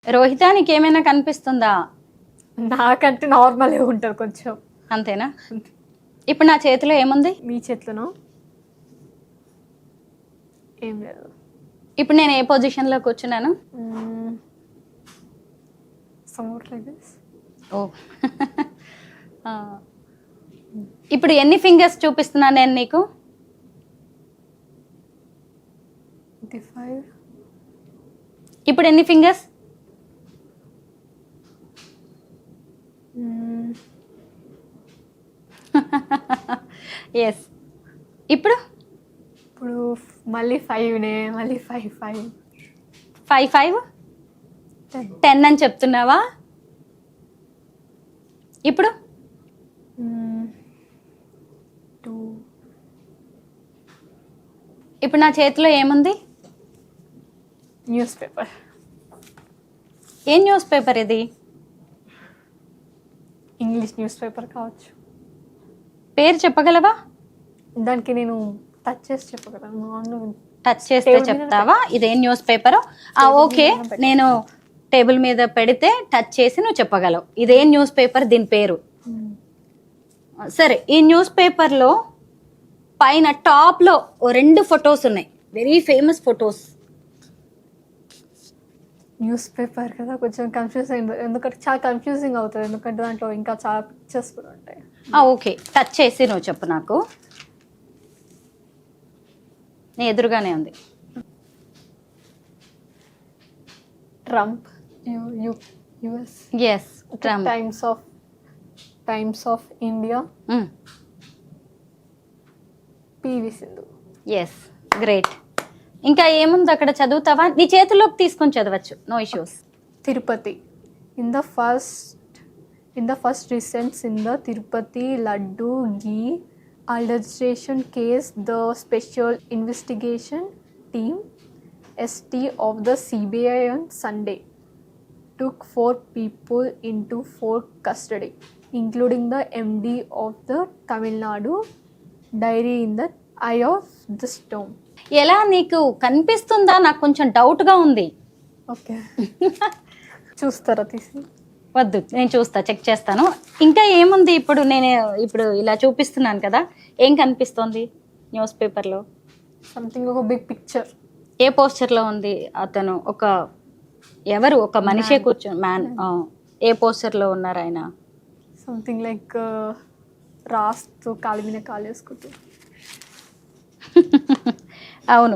రోహిత నీకేమైనా కనిపిస్తుందా? నాకంటే నార్మల్ ఉంటుంది కొంచెం. అంతేనా? ఇప్పుడు నా చేతిలో ఏముంది? మీ చేతిలోనో ఏం లేదు. ఇప్పుడు నేను ఏ పొజిషన్లో కూర్చున్నాను? somewhat like this. ఓ ఇప్పుడు ఎన్ని ఫింగర్స్ చూపిస్తున్నాను నేను నీకు? 25. ఇప్పుడు ఎన్ని ఫింగర్స్? ఎస్. ఇప్పుడు ఇప్పుడు మళ్ళీ 5నే, మళ్ళీ 5 5 5 5 10 అని చెప్తున్నావా? ఇప్పుడు 2. ఇప్పుడు నా చేతిలో ఏముంది? News paper. ఏం న్యూస్ పేపర్ ఇది? ఇంగ్లీష్ న్యూస్ పేపర్ కావచ్చు. పేరు చెప్పగలవా? దానికి నేను టచ్ చేసి చెప్పగలను. టచ్ చేస్తే చెప్తావా ఇదేం న్యూస్ పేపరో? ఓకే, నేను టేబుల్ మీద పెడితే టచ్ చేసి నువ్వు చెప్పగలవు ఇదేం న్యూస్ పేపర్, దీని పేరు. సరే, ఈ న్యూస్ పేపర్లో పైన టాప్లో 2 ఫొటోస్ ఉన్నాయి, very famous photos. News paper కదా, కొంచెం కన్ఫ్యూజ్ అయింది. ఎందుకంటే చాలా కన్ఫ్యూజింగ్ అవుతుంది, ఎందుకంటే దాంట్లో ఇంకా చాలా పిక్చర్స్ కూడా ఉంటాయి. ఓకే, టచ్ చేసి నువ్వు చెప్పు నాకు. నీ ఎదురుగానే ఉంది. Trump, US. Yes, Trump. Times of India. PV Sindhu. Yes, great. ఇంకా ఏముంది అక్కడ, చదువుతావా? నీ చేతిలోకి తీసుకొని చదవచ్చు, no issues. Tirupati. In the first recents in the Tirupati Laddu Ghee adulteration case, the Special Investigation Team (ST) of the CBI on Sunday took 4 people into custody, including the MD of the Tamil Nadu Dairy in the eye of the storm. ఎలా నీకు కనిపిస్తుందా? నాకు కొంచెం డౌట్గా ఉంది. Okay, చూస్తారా తీసి? వద్దు, నేను చూస్తా, చెక్ చేస్తాను. ఇంకా ఏముంది ఇప్పుడు? నేను ఇప్పుడు ఇలా చూపిస్తున్నాను కదా, ఏం కనిపిస్తోంది న్యూస్ పేపర్లో? సంథింగ్, ఒక బిగ్ పిక్చర్. ఏ పోస్చర్లో ఉంది అతను? ఎవరు? ఒక మనిషే కూర్చొని, మ్యాన్. ఏ పోస్చర్లో ఉన్నారు ఆయన? సంథింగ్ లైక్ రాస్తూ కాలు మీద కాలు వేసుకుంటూ. అవును.